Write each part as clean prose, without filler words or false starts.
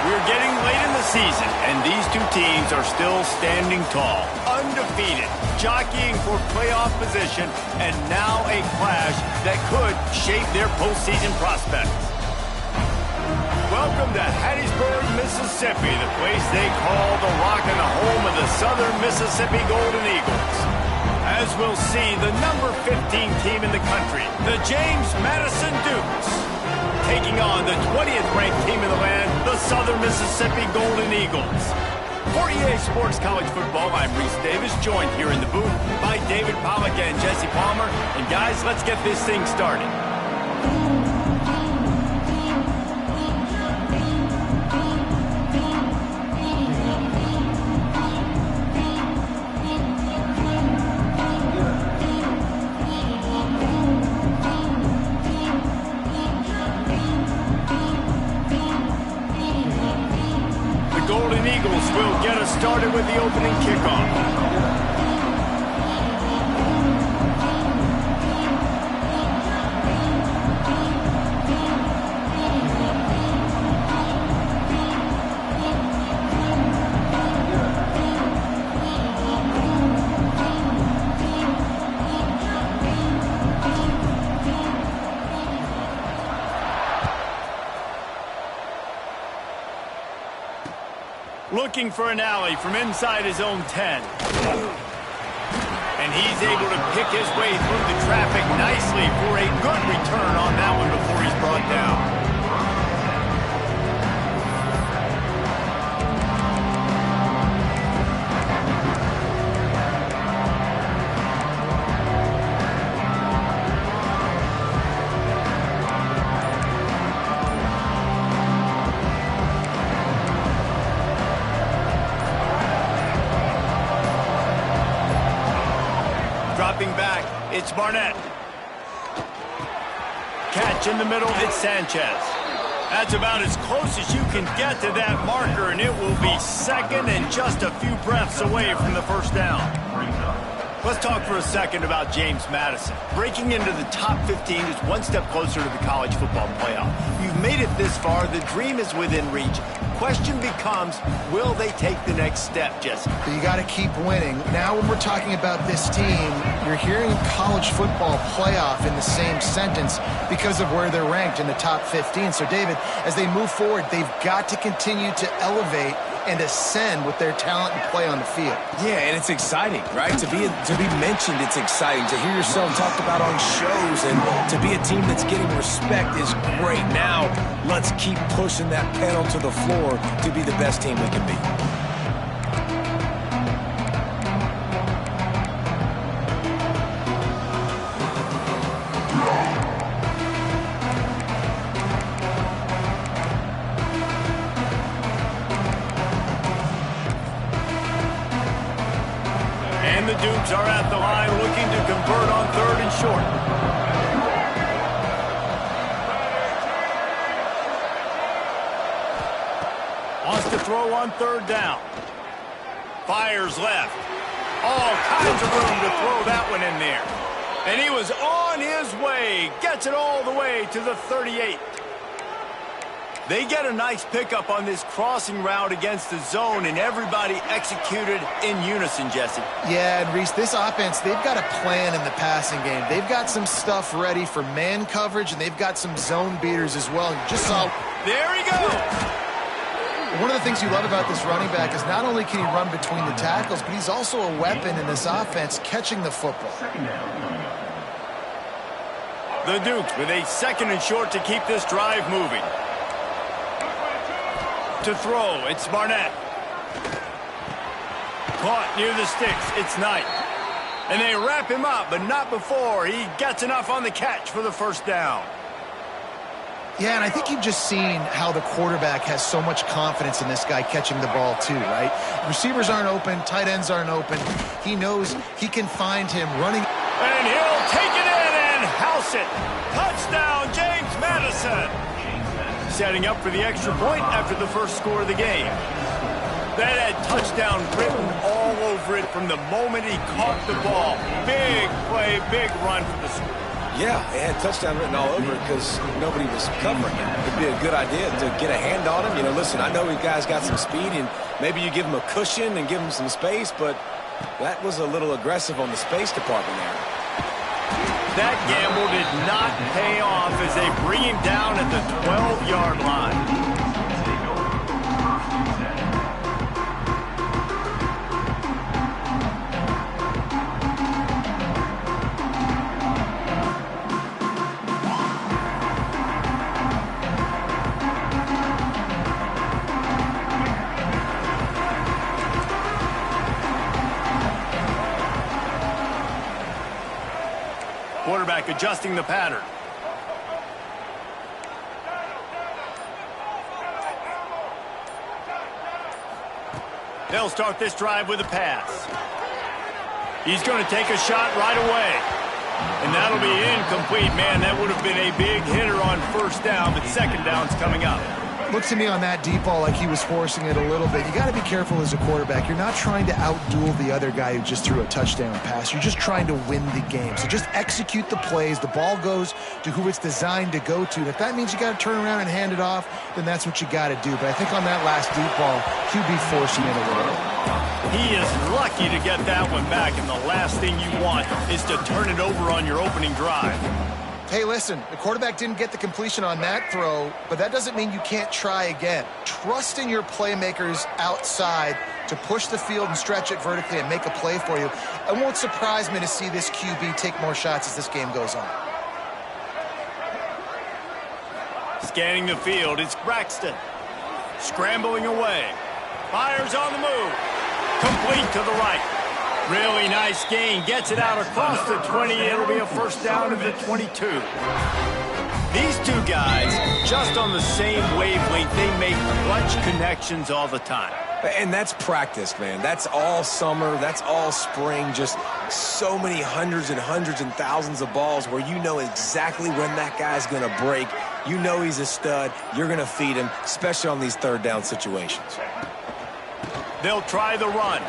We're getting late in the season, and these two teams are still standing tall, undefeated, jockeying for playoff position, and now a clash that could shape their postseason prospects. Welcome to Hattiesburg, Mississippi, the place they call the Rock and the home of the Southern Mississippi Golden Eagles. As we'll see, the number 15 team in the country, the James Madison Dukes, taking on the 20th ranked team in the land, the Southern Mississippi Golden Eagles. For EA Sports College Football, I'm Reese Davis, joined here in the booth by David Pollack and Jesse Palmer. And guys, let's get this thing started. Eagles will get us started with the opening kickoff. Looking for an alley from inside his own 10. And he's able to pick his way through the traffic nicely for a good return on that one before he's brought down. Dropping back, it's Barnett. Catch in the middle, it's Sanchez. That's about as close as you can get to that marker, and it will be second and just a few breaths away from the first down. Let's talk for a second about James Madison. Breaking into the top 15 is one step closer to the college football playoff. You've made it this far, the dream is within reach. Question becomes, will they take the next step, Jesse? You got to keep winning. Now when we're talking about this team, you're hearing college football playoff in the same sentence because of where they're ranked in the top 15. So, David, as they move forward, they've got to continue to elevate and ascend with their talent and play on the field. Yeah, and it's exciting, right? To be mentioned, it's exciting. To hear yourself talked about on shows and to be a team that's getting respect is great. Now, let's keep pushing that pedal to the floor to be the best team we can be. And the Dukes are at the line looking to convert on 3rd and short. Wants to throw on 3rd down. Fires left. All kinds of room to throw that one in there. And he was on his way. Gets it all the way to the 38. They get a nice pickup on this crossing route against the zone, and everybody executed in unison, Jesse. Yeah, and Reese, this offense, they've got a plan in the passing game. They've got some stuff ready for man coverage, and they've got some zone beaters as well. You just saw... There he goes! One of the things you love about this running back is not only can he run between the tackles, but he's also a weapon in this offense, catching the football. The Dukes with a 2nd and short to keep this drive moving. To throw, it's Barnett. Caught near the sticks, it's Knight. And they wrap him up, but not before he gets enough on the catch for the 1st down. Yeah, and I think you've just seen how the quarterback has so much confidence in this guy catching the ball too, right? Receivers aren't open, tight ends aren't open. He knows he can find him running. And he'll take it in and house it. Touchdown, James Madison. Setting up for the extra point after the first score of the game. That had touchdown written all over it from the moment he caught the ball. Big play, big run for the score. Yeah, it had touchdown written all over it because nobody was covering him. It'd be a good idea to get a hand on him. You know, listen, I know you guys got some speed, and maybe you give him a cushion and give him some space, but that was a little aggressive on the space department there. That gamble did not pay off as they bring him down at the 12-yard line. Quarterback adjusting the pattern. They'll start this drive with a pass. He's going to take a shot right away. And that'll be incomplete. Man, that would have been a big hitter on first down, but second down's coming up. Looks to me on that deep ball like he was forcing it a little bit. You got to be careful as a quarterback. You're not trying to outduel the other guy who just threw a touchdown pass. You're just trying to win the game. So just execute the plays. The ball goes to who it's designed to go to. And if that means you got to turn around and hand it off, then that's what you got to do. But I think on that last deep ball, QB forcing it a little bit. He is lucky to get that one back, and the last thing you want is to turn it over on your opening drive. Hey, listen, the quarterback didn't get the completion on that throw, but that doesn't mean you can't try again. Trust in your playmakers outside to push the field and stretch it vertically and make a play for you. It won't surprise me to see this QB take more shots as this game goes on. Scanning the field, it's Braxton. Scrambling away. Fires on the move. Complete to the right. Really nice gain. Gets it out across the 20. It'll be a first down to the 22. These two guys, just on the same wavelength, they make clutch connections all the time. And that's practice, man. That's all summer. That's all spring. Just so many hundreds and hundreds and thousands of balls where you know exactly when that guy's going to break. You know he's a stud. You're going to feed him, especially on these third down situations. They'll try the run.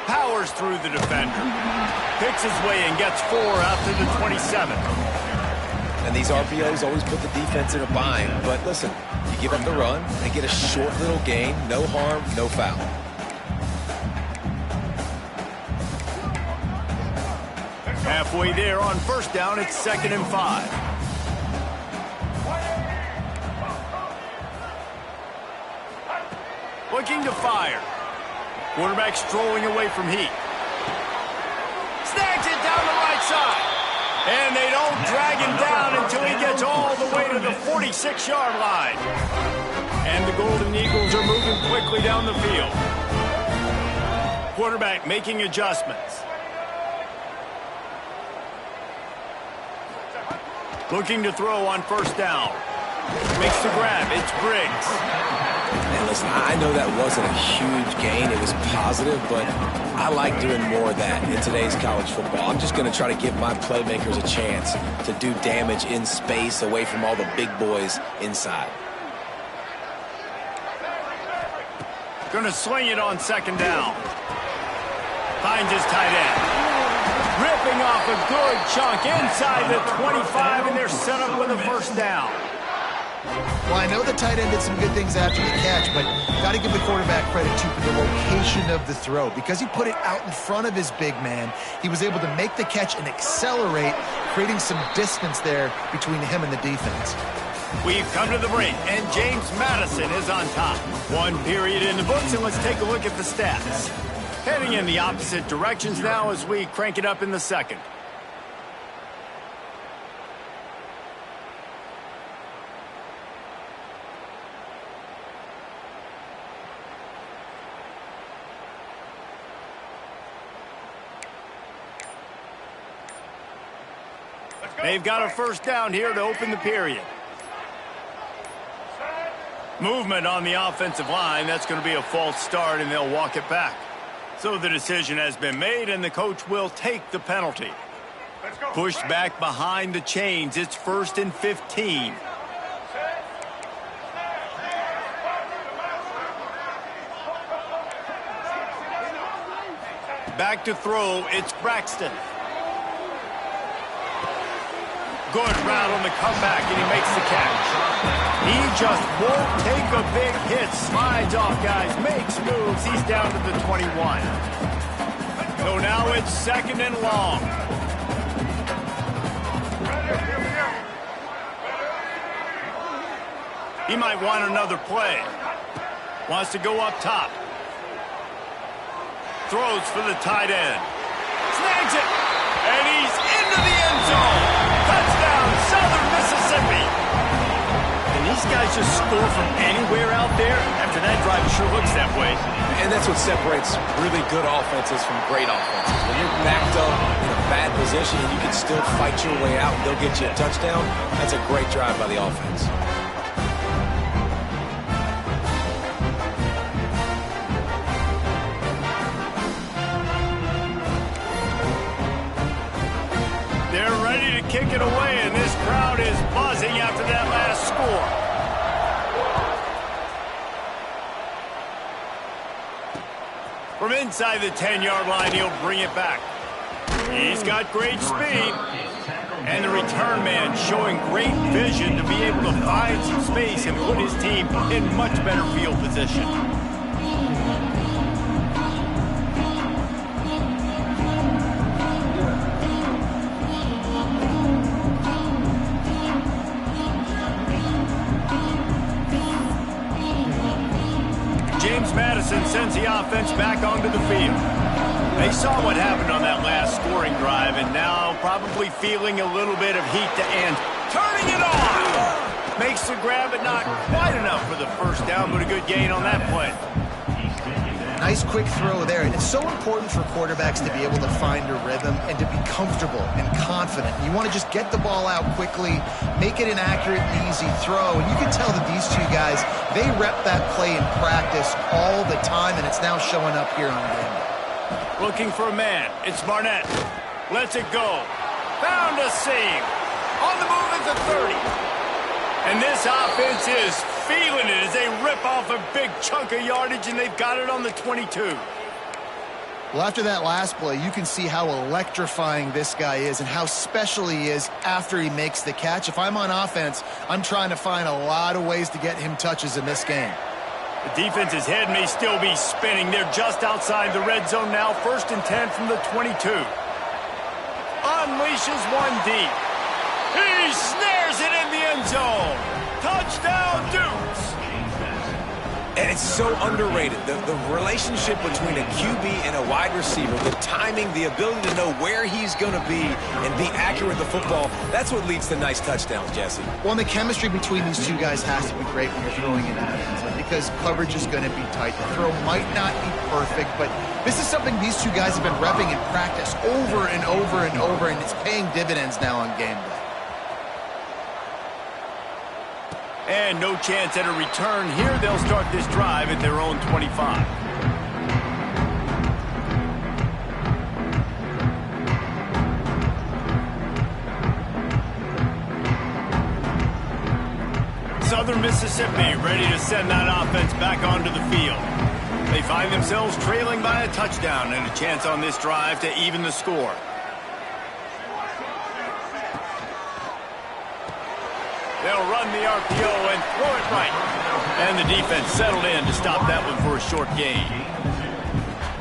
Powers through the defender. Picks his way and gets 4 out to the 27. And these RPOs always put the defense in a bind. But listen, you give up the run and get a short little gain. No harm, no foul. Halfway there on first down, it's 2nd and 5. Looking to fire. Quarterback strolling away from heat. Snags it down the right side. And they don't drag him down until he gets all the way to the 46-yard line. And the Golden Eagles are moving quickly down the field. Quarterback making adjustments. Looking to throw on first down. Makes the grab. It's Briggs. And listen, I know that wasn't a huge gain. It was positive, but I like doing more of that in today's college football. I'm just going to try to give my playmakers a chance to do damage in space away from all the big boys inside. Going to swing it on second down. Finds his tight end. Ripping off a good chunk inside the 25, and they're set up with a first down. Well, I know the tight end did some good things after the catch, but got to give the quarterback credit, too, for the location of the throw. Because he put it out in front of his big man, he was able to make the catch and accelerate, creating some distance there between him and the defense. We've come to the break, and James Madison is on top. 1 period in the books, and let's take a look at the stats. Heading in the opposite directions now as we crank it up in the second. They've got a first down here to open the period. Movement on the offensive line. That's going to be a false start, and they'll walk it back. So the decision has been made, and the coach will take the penalty. Pushed back behind the chains. It's 1st and 15. Back to throw. It's Braxton. good route on the comeback, and he makes the catch. He just won't take a big hit. Slides off, guys. Makes moves. He's down to the 21. So now it's 2nd and long. He might want another play. Wants to go up top. Throws for the tight end. Snags it. And he's into the end zone. Touchdown, Southern Mississippi. And these guys just score from anywhere out there. After that drive, it sure looks that way. And that's what separates really good offenses from great offenses. When you're backed up in a bad position and you can still fight your way out and they'll get you a touchdown, that's a great drive by the offense. They're ready to kick it away, and this crowd is buzzing after that last score. From inside the 10-yard line, he'll bring it back. He's got great speed. And the return man showing great vision to be able to find some space and put his team in much better field position. Madison sends the offense back onto the field. They saw what happened on that last scoring drive, and now probably feeling a little bit of heat to end. Turning it on! Makes the grab, but not quite enough for the first down, but a good gain on that play. Nice quick throw there, and it's so important for quarterbacks to be able to find a rhythm and to be comfortable and confident. You want to just get the ball out quickly, make it an accurate and easy throw, and you can tell that these two guys, they rep that play in practice all the time, and it's now showing up here on game day. Looking for a man. It's Barnett. Lets it go. Found a seam. On the move at the 30. And this offense is feeling it as they rip off a big chunk of yardage, and they've got it on the 22. Well, after that last play, you can see how electrifying this guy is and how special he is after he makes the catch. If I'm on offense, I'm trying to find a lot of ways to get him touches in this game. The defense's head may still be spinning. They're just outside the red zone now. 1st and 10 from the 22. Unleashes one deep. He snares it in the end zone. Touchdown, Dukes. And it's so underrated. The relationship between a QB and a wide receiver, the timing, the ability to know where he's going to be and be accurate with the football, that's what leads to nice touchdowns, Jesse. Well, and the chemistry between these two guys has to be great when you're throwing in offense because coverage is going to be tight. The throw might not be perfect, but this is something these two guys have been repping in practice over and over and over, and it's paying dividends now on game day. And no chance at a return here. They'll start this drive at their own 25. Southern Mississippi ready to send that offense back onto the field. They find themselves trailing by a touchdown and a chance on this drive to even the score. They'll run the RPO and throw it right. And the defense settled in to stop that one for a short gain.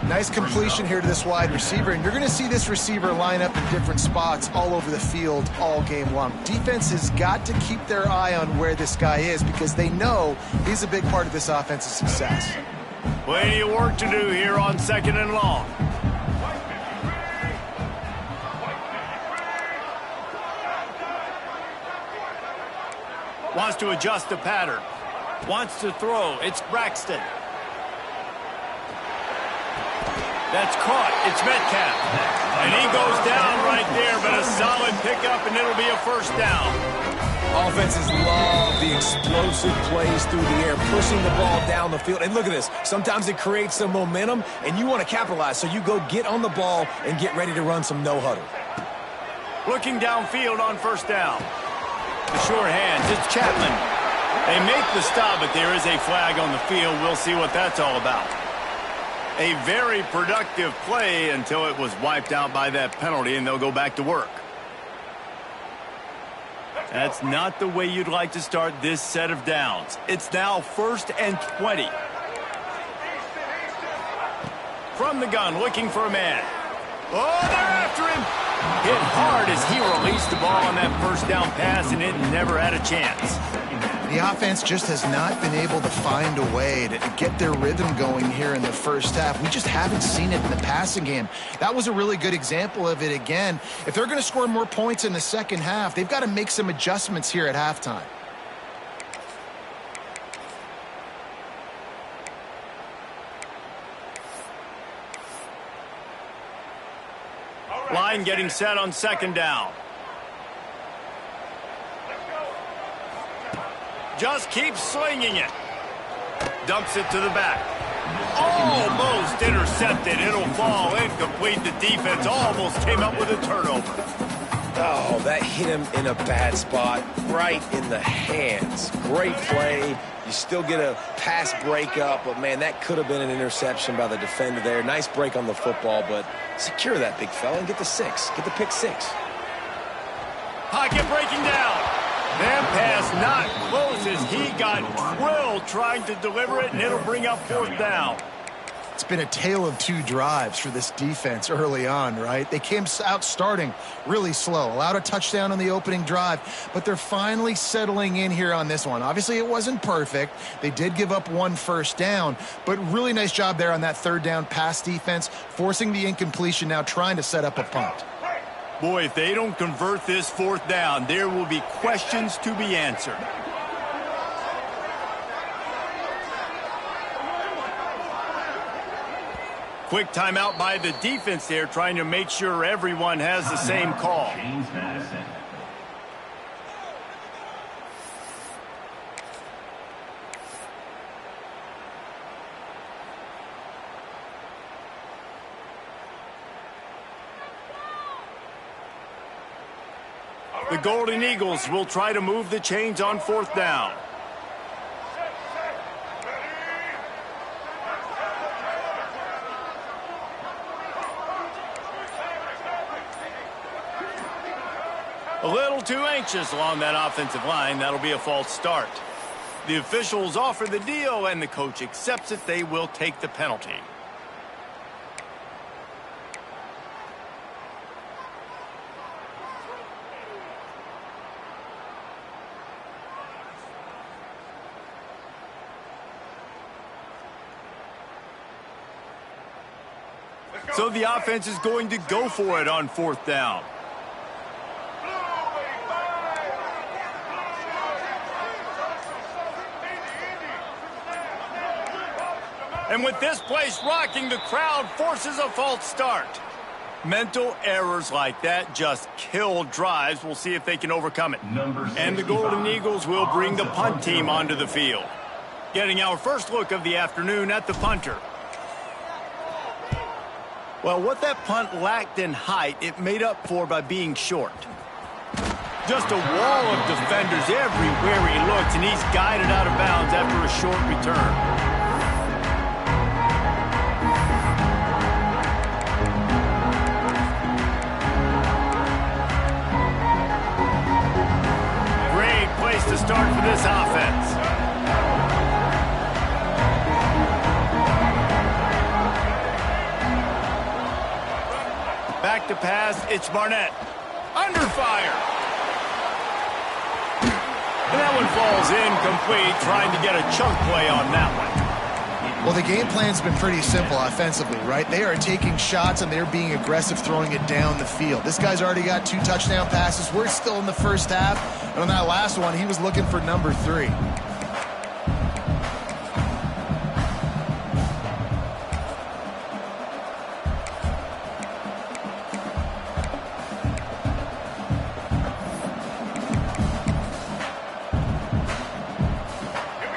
Nice completion here to this wide receiver, and you're going to see this receiver line up in different spots all over the field all game long. Defense has got to keep their eye on where this guy is because they know he's a big part of this offense's success. Plenty of work to do here on 2nd and long. Wants to adjust the pattern. Wants to throw. It's Braxton. That's caught. It's Metcalf. And he goes down right there, but a solid pickup, and it'll be a first down. Offenses love the explosive plays through the air, pushing the ball down the field. And look at this. Sometimes it creates some momentum, and you want to capitalize, so you go get on the ball and get ready to run some no-huddle. Looking downfield on first down. The short hands, it's Chapman. They make the stop, but there is a flag on the field. We'll see what that's all about. A very productive play until it was wiped out by that penalty, and they'll go back to work. That's not the way you'd like to start this set of downs. It's now 1st and 20. From the gun, looking for a man. Oh, they're after him. Hit hard as he released the ball on that first down pass, and it never had a chance. The offense just has not been able to find a way to get their rhythm going here in the first half. We just haven't seen it in the passing game. That was a really good example of it again. If they're going to score more points in the second half, they've got to make some adjustments here at halftime. Line getting set on 2nd down. Just keeps slinging it. Dumps it to the back. Almost intercepted. It'll fall incomplete. The defense almost came up with a turnover. Oh, that hit him in a bad spot, right in the hands. Great play. You still get a pass breakup, but, man, that could have been an interception by the defender there. Nice break on the football, but secure that big fella and get the 6. Get the pick 6. Pocket breaking down. That pass not close as he got drilled trying to deliver it, and it'll bring up 4th down. It's been a tale of 2 drives for this defense early on, right? They came out starting really slow, allowed a touchdown on the opening drive, but they're finally settling in here on this one. Obviously, it wasn't perfect. They did give up 1 first down, but really nice job there on that 3rd down pass defense, forcing the incompletion, now trying to set up a punt. Boy, if they don't convert this 4th down, there will be questions to be answered. Quick timeout by the defense there, trying to make sure everyone has the same call. The Golden Eagles will try to move the chains on 4th down. A little too anxious along that offensive line. That'll be a false start. The officials offer the deal, and the coach accepts it. They will take the penalty. So the offense is going to go for it on 4th down. And with this place rocking, the crowd forces a false start. Mental errors like that just kill drives. We'll see if they can overcome it. And the Golden Eagles will bring the punt team onto the field. Getting our first look of the afternoon at the punter. Well, what that punt lacked in height, it made up for by being short. Just a wall of defenders everywhere he looks, and he's guided out of bounds after a short return. To start for this offense. Back to pass, it's Barnett. Under fire. And that one falls incomplete, trying to get a chunk play on that one. Well, the game plan's been pretty simple offensively, right? They are taking shots and they're being aggressive, throwing it down the field. This guy's already got 2 touchdown passes. We're still in the first half. And on that last one, he was looking for number 3.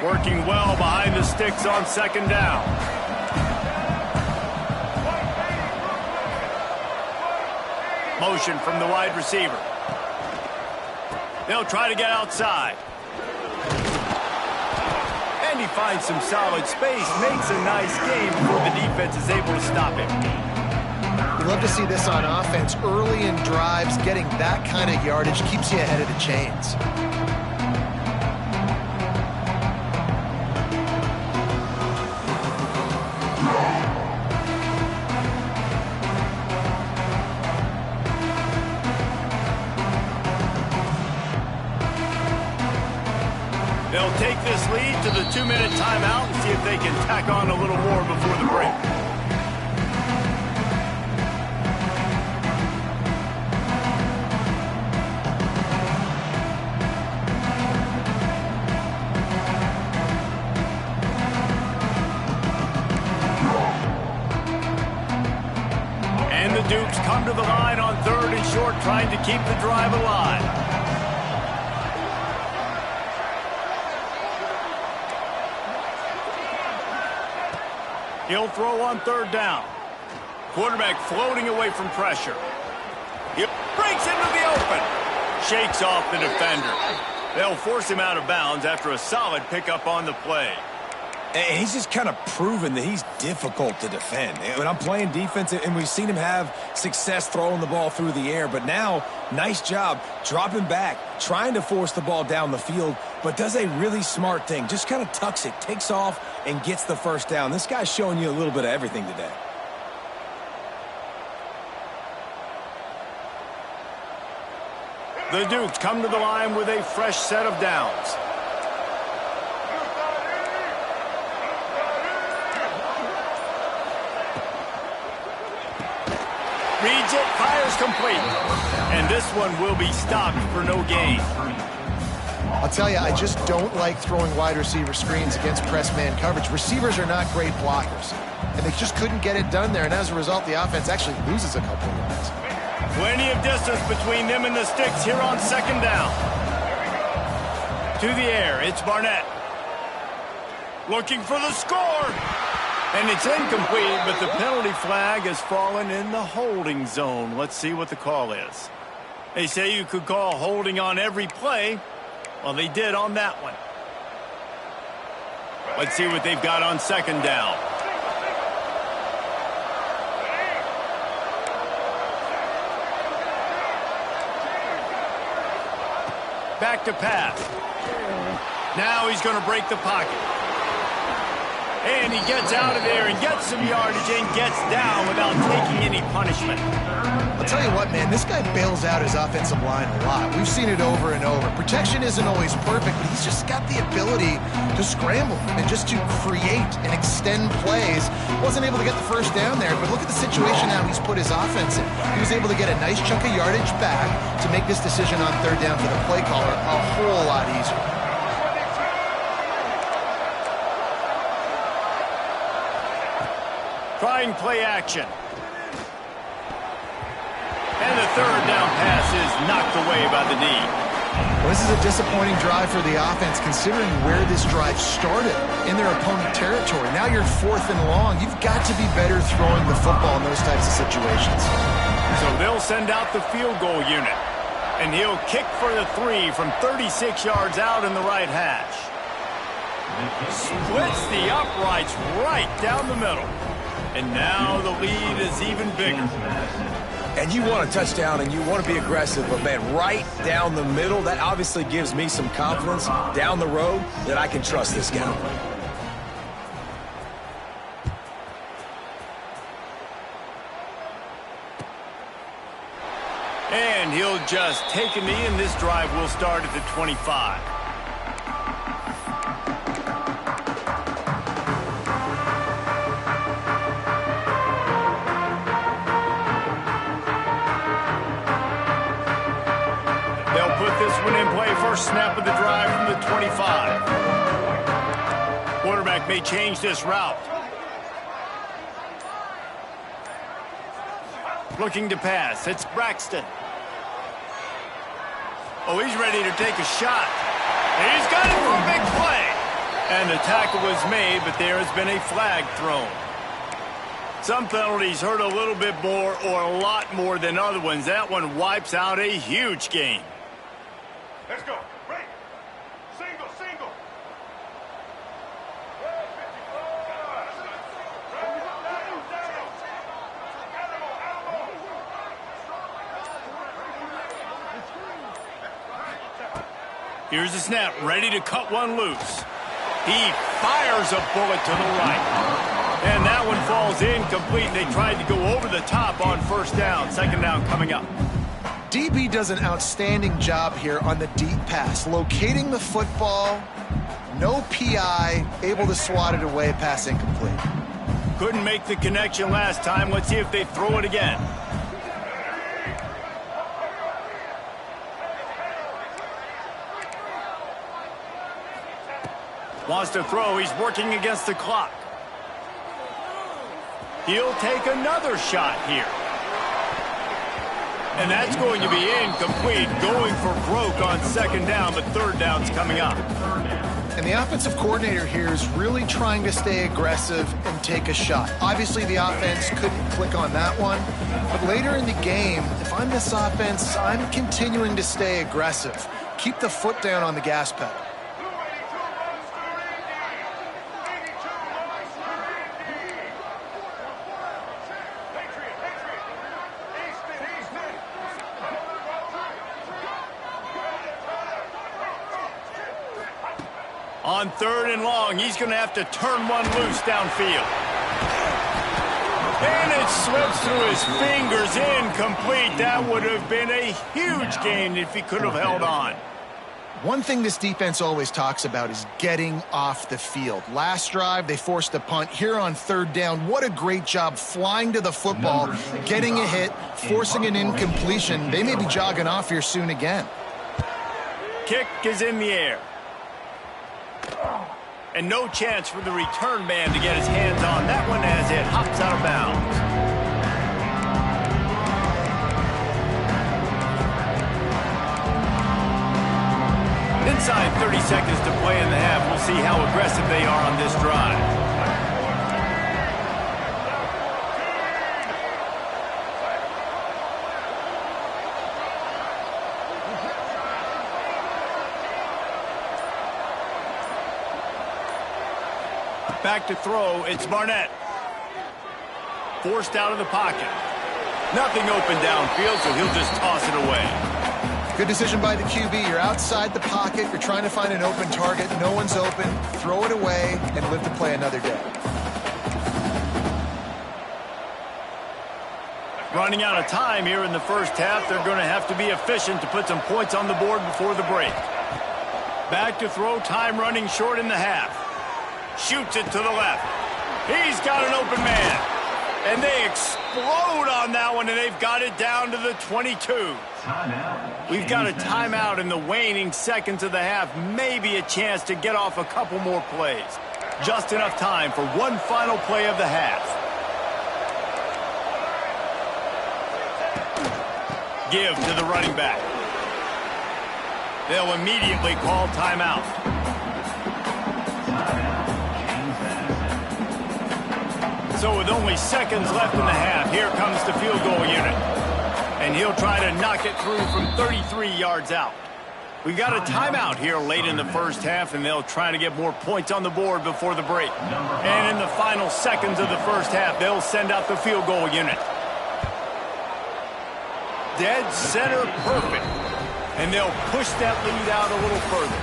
Working well behind the sticks on 2nd down. Motion from the wide receiver. They'll try to get outside. And he finds some solid space, makes a nice game before the defense is able to stop him. You love to see this on offense. Early in drives, getting that kind of yardage keeps you ahead of the chains. They'll take this lead to the 2-minute timeout and see if they can tack on a little more before the break. And the Dukes come to the line on 3rd and short, trying to keep the drive alive. He'll throw on 3rd down. Quarterback floating away from pressure. He breaks into the open. Shakes off the defender. They'll force him out of bounds after a solid pickup on the play. And he's just kind of proven that he's difficult to defend. When I'm playing defense, and we've seen him have success throwing the ball through the air, but now, nice job dropping back, trying to force the ball down the field, but does a really smart thing. Just kind of tucks it, takes off, and gets the first down. This guy's showing you a little bit of everything today. The Dukes come to the line with a fresh set of downs. Reads it, fires complete. And this one will be stopped for no gain. I'll tell you, I just don't like throwing wide receiver screens against press man coverage. Receivers are not great blockers, and they just couldn't get it done there, and as a result, the offense actually loses a couple of yards. Plenty of distance between them and the sticks here on 2nd down. To the air, it's Barnett. Looking for the score. And it's incomplete, but the penalty flag has fallen in the holding zone. Let's see what the call is. They say you could call holding on every play. Well, they did on that one. Let's see what they've got on 2nd down. Back to pass. Now he's going to break the pocket. And he gets out of there and gets some yardage and gets down without taking any punishment. I'll tell you what, man, this guy bails out his offensive line a lot. We've seen it over and over. Protection isn't always perfect, but he's just got the ability to scramble and just to create and extend plays. Wasn't able to get the first down there, but look at the situation now he's put his offense in. He was able to get a nice chunk of yardage back to make this decision on 3rd down for the play caller a whole lot easier. Trying play action. And the 3rd down pass is knocked away by the knee. Well, this is a disappointing drive for the offense considering where this drive started in their opponent territory. Now you're 4th and long. You've got to be better throwing the football in those types of situations. So they'll send out the field goal unit. And he'll kick for the 3 from 36 yards out in the right hash. Splits the uprights right down the middle. And now the lead is even bigger. And you want a touchdown and you want to be aggressive, but man, right down the middle, that obviously gives me some confidence down the road that I can trust this guy. And he'll just take a knee, and this drive will start at the 25. This one in play, first snap of the drive from the 25. Quarterback may change this route. Looking to pass, it's Braxton. Oh, he's ready to take a shot. He's got it for a big play. And the tackle was made, but there has been a flag thrown. Some penalties hurt a little bit more or a lot more than other ones. That one wipes out a huge gain. Let's go. Break. Single, single. Here's the snap, ready to cut one loose. He fires a bullet to the right. And that one falls incomplete. They tried to go over the top on first down. Second down coming up. DB does an outstanding job here on the deep pass, locating the football, no PI, able to swat it away, pass incomplete. Couldn't make the connection last time. Let's see if they throw it again. Wants to throw. He's working against the clock. He'll take another shot here. And that's going to be incomplete, going for broke on second down, but third down's coming up. And the offensive coordinator here is really trying to stay aggressive and take a shot. Obviously, the offense couldn't click on that one. But later in the game, if I'm this offense, I'm continuing to stay aggressive. Keep the foot down on the gas pedal. On third and long, he's going to have to turn one loose downfield. And it slips through his fingers, incomplete. That would have been a huge gain if he could have held on. One thing this defense always talks about is getting off the field. Last drive, they forced a punt. Here on third down, what a great job flying to the football, getting a hit, forcing an incompletion. They may be jogging off here soon again. Kick is in the air. And no chance for the return man to get his hands on that one as it hops out of bounds. Inside 30 seconds to play in the half. We'll see how aggressive they are on this drive. Back to throw, it's Barnett. Forced out of the pocket. Nothing open downfield, so he'll just toss it away. Good decision by the QB. You're outside the pocket. You're trying to find an open target. No one's open. Throw it away and live to play another day. Running out of time here in the first half. They're going to have to be efficient to put some points on the board before the break. Back to throw, time running short in the half. Shoots it to the left. He's got an open man. And they explode on that one, and they've got it down to the 22. We've got a timeout in the waning seconds of the half. Maybe a chance to get off a couple more plays. Just enough time for one final play of the half. Give to the running back. They'll immediately call timeout. So with only seconds left in the half, here comes the field goal unit. And he'll try to knock it through from 33 yards out. We got a timeout here late in the first half, and they'll try to get more points on the board before the break. And in the final seconds of the first half, they'll send out the field goal unit. Dead center perfect. And they'll push that lead out a little further.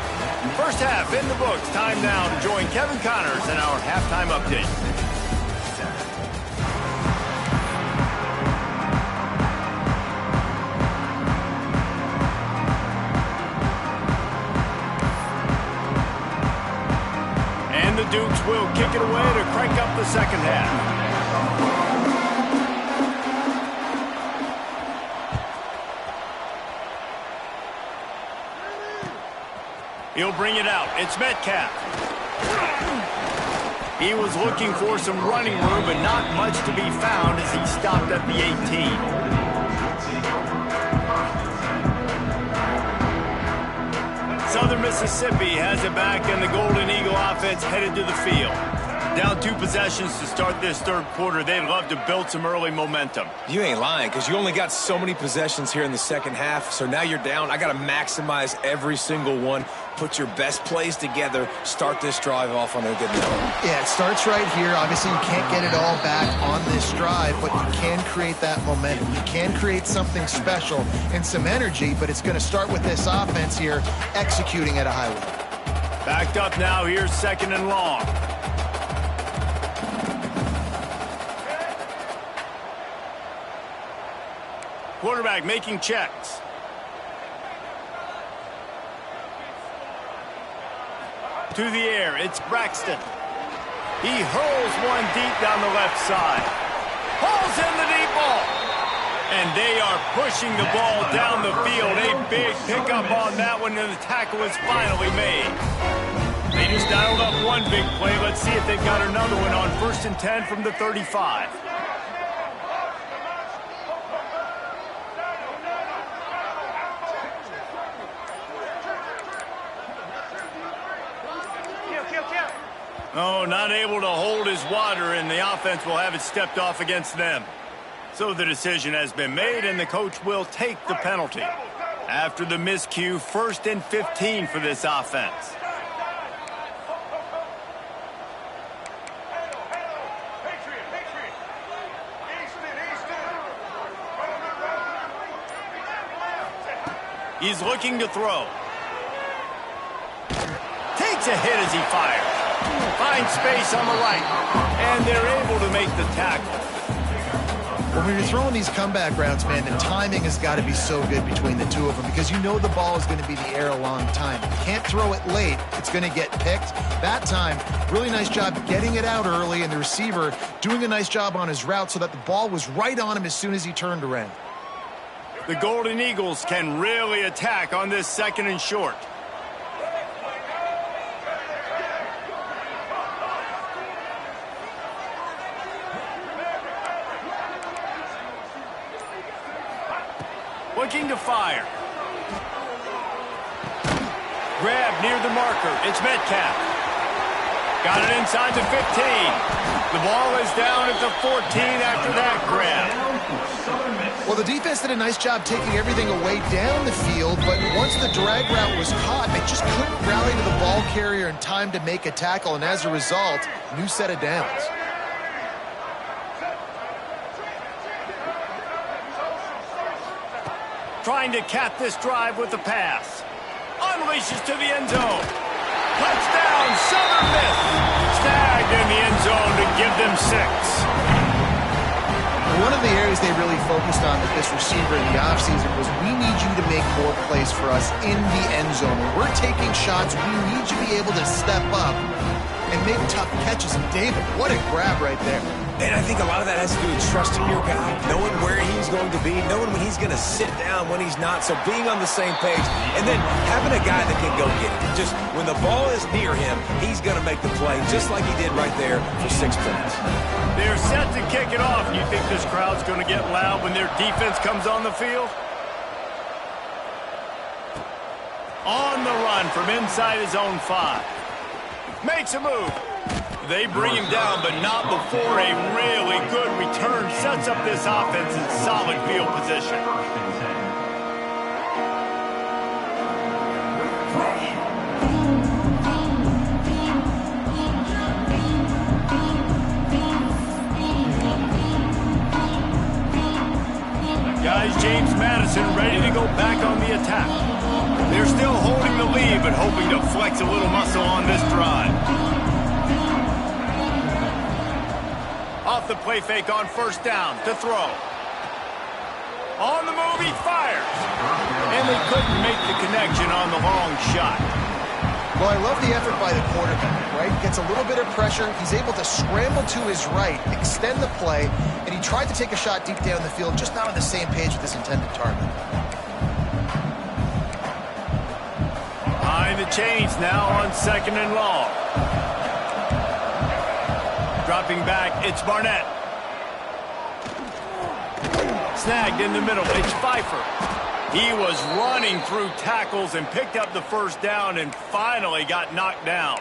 First half in the books. Time now to join Kevin Connors in our halftime update. The Dukes will kick it away to crank up the second half. He'll bring it out. It's Metcalf. He was looking for some running room, but not much to be found as he stopped at the 18. Southern Mississippi has it back, and the Golden Eagle offense headed to the field. Down 2 possessions to start this third quarter. They'd love to build some early momentum. You ain't lying, because you only got so many possessions here in the second half, so now you're down. I got to maximize every single one. Put your best plays together. Start this drive off on a good note. Yeah, it starts right here. Obviously, you can't get it all back on this drive, but you can create that momentum. You can create something special and some energy, but it's going to start with this offense here executing at a high level. Backed up now. Here's 2nd and long. Quarterback making checks. To the air, it's Braxton. He hurls one deep down the left side. Hauls in the deep ball. And they are pushing the ball down the field. A big pickup on that one, and the tackle is finally made. They just dialed up one big play. Let's see if they've got another one on 1st and 10 from the 35. Oh, not able to hold his water, and the offense will have it stepped off against them. So the decision has been made, and the coach will take the penalty. After the miscue, 1st and 15 for this offense. He's looking to throw. Takes a hit as he fires. Finds space on the right, and they're able to make the tackle. When you're throwing these comeback routes, man, the timing has got to be so good between the two of them because you know the ball is going to be in the air a long time. You can't throw it late. It's going to get picked. That time, really nice job getting it out early, and the receiver doing a nice job on his route so that the ball was right on him as soon as he turned around. The Golden Eagles can really attack on this 2nd and short. Looking to fire. Grab near the marker. It's Metcalf. Got it inside the 15. The ball is down at the 14 after that grab. Well, the defense did a nice job taking everything away down the field, but once the drag route was caught, they just couldn't rally to the ball carrier in time to make a tackle, and as a result, new set of downs. Trying to cap this drive with the pass. Unleashes to the end zone. Touchdown, Southern Miss. Snagged in the end zone to give them 6. One of the areas they really focused on with this receiver in the offseason was we need you to make more plays for us in the end zone. When we're taking shots, we need you to be able to step up and make tough catches. And David, what a grab right there. And I think a lot of that has to do with trusting your guy, knowing where he's going to be, knowing when he's going to sit down, when he's not, so being on the same page, and then having a guy that can go get it. Just when the ball is near him, he's going to make the play, just like he did right there for 6 points. They're set to kick it off. You think this crowd's going to get loud when their defense comes on the field? On the run from inside his own 5. Makes a move. They bring him down, but not before a really good return sets up this offense in solid field position. Guys, James Madison ready to go back on the attack. They're still holding the lead, but hoping to flex a little muscle on this drive. Off the play fake on 1st down to throw. On the move, he fires. And they couldn't make the connection on the long shot. Well, I love the effort by the quarterback, right? Gets a little bit of pressure. He's able to scramble to his right, extend the play, and he tried to take a shot deep down the field, just not on the same page with his intended target. Behind the chains now on 2nd and long. Dropping back, it's Barnett. Snagged in the middle, it's Pfeiffer. He was running through tackles and picked up the 1st down and finally got knocked down.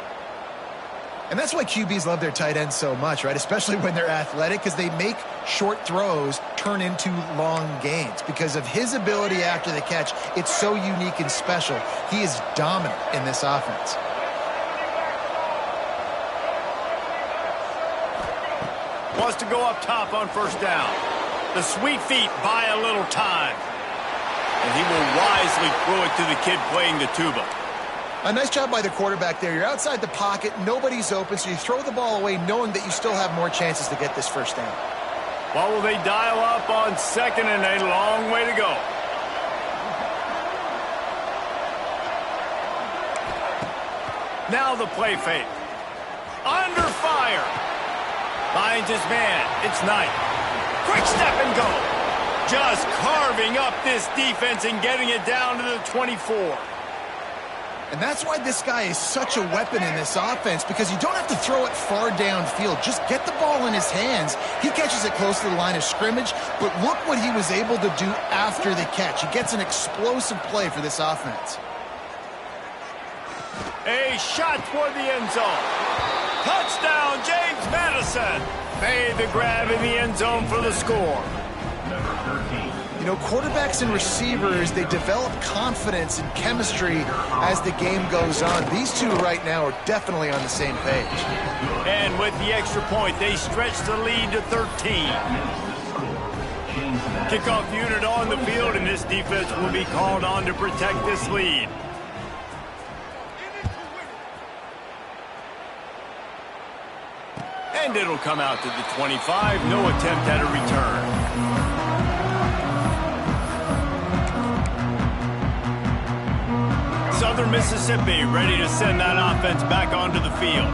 And that's why QBs love their tight ends so much, right? Especially when they're athletic, because they make short throws turn into long gains. Because of his ability after the catch, it's so unique and special. He is dominant in this offense. Wants to go up top on first down. The sweet feet buy a little time. And he will wisely throw it to the kid playing the tuba. A nice job by the quarterback there. You're outside the pocket, nobody's open, so you throw the ball away knowing that you still have more chances to get this first down. Well, will they dial up on second and a long way to go? Now the play fake. Under fire. Finds his man. It's Knight. Quick step and go. Just carving up this defense and getting it down to the 24. And that's why this guy is such a weapon in this offense, because you don't have to throw it far downfield. Just get the ball in his hands. He catches it close to the line of scrimmage, but look what he was able to do after the catch. He gets an explosive play for this offense. A shot toward the end zone. Touchdown, James Madison. Made the grab in the end zone for the score. You know, quarterbacks and receivers, they develop confidence and chemistry as the game goes on. These two right now are definitely on the same page. And with the extra point, they stretch the lead to 13. Kickoff unit on the field, and this defense will be called on to protect this lead. And it'll come out to the 25. No attempt at a return. Southern Mississippi ready to send that offense back onto the field.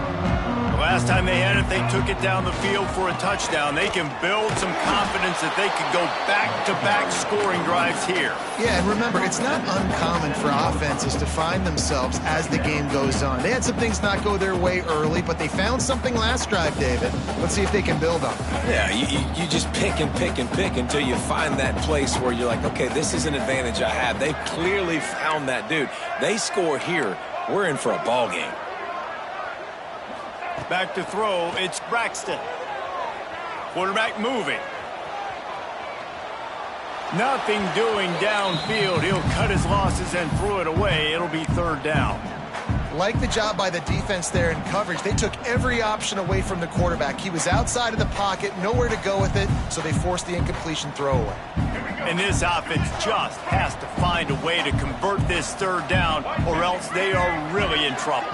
The last time they had it, they took it down the field for a touchdown. They can build some confidence that they could go back-to-back scoring drives here. Yeah, and remember, it's not uncommon for offenses to find themselves as the game goes on. They had some things not go their way early, but they found something last drive, David. Let's see if they can build on it. Yeah, you just pick and pick and pick until you find that place where you're like, okay, this is an advantage I have. They clearly found that dude. They score here, we're in for a ball game. Back to throw, it's Braxton. Quarterback moving. Nothing doing downfield. He'll cut his losses and throw it away. It'll be third down. Like the job by the defense there in coverage. They took every option away from the quarterback. He was outside of the pocket, nowhere to go with it, so they forced the incompletion throwaway. And this offense just has to find a way to convert this third down, or else they are really in trouble.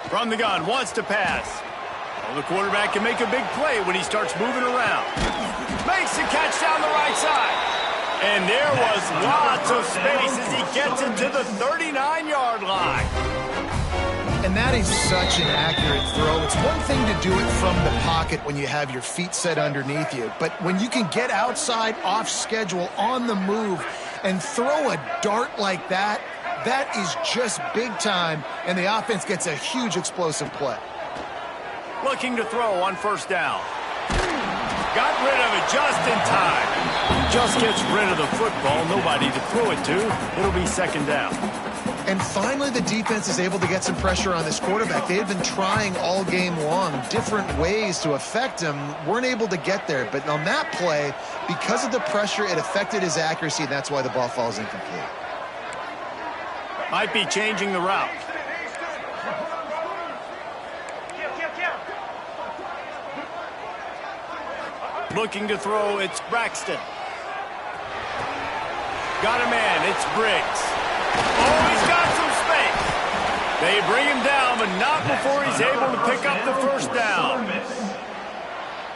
From the gun, wants to pass. Well, the quarterback can make a big play when he starts moving around. Makes the catch down the right side. And there was lots of space as he gets it to the 39-yard line. And that is such an accurate throw. It's one thing to do it from the pocket when you have your feet set underneath you, but when you can get outside, off schedule, on the move, and throw a dart like that, that is just big time, and the offense gets a huge explosive play. Looking to throw on first down. Got rid of it just in time. Just gets rid of the football. Nobody to throw it to. It'll be second down. And finally, the defense is able to get some pressure on this quarterback. They had been trying all game long different ways to affect him. Weren't able to get there. But on that play, because of the pressure, it affected his accuracy, and that's why the ball falls incomplete. Might be changing the route. Looking to throw, it's Braxton. Got a man, it's Briggs. Oh, he's got some space. They bring him down, but not before he's able to pick up the first down.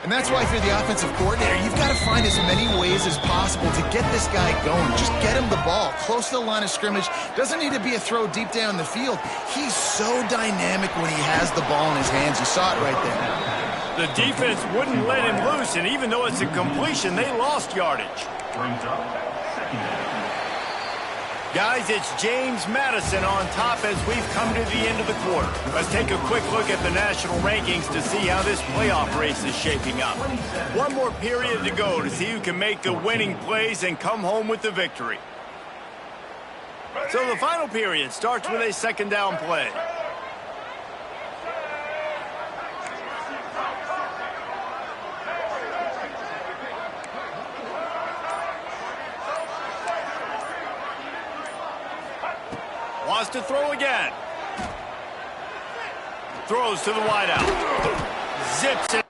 And that's why if you're the offensive coordinator, you've got to find as many ways as possible to get this guy going. Just get him the ball close to the line of scrimmage. Doesn't need to be a throw deep down the field. He's so dynamic when he has the ball in his hands. You saw it right there. The defense wouldn't let him loose, and even though it's a completion, they lost yardage. Guys, it's James Madison on top as we've come to the end of the quarter. Let's take a quick look at the national rankings to see how this playoff race is shaping up. One more period to go to see who can make the winning plays and come home with the victory. So the final period starts with a second down play. Wants to throw again. Throws to the wideout. Zips it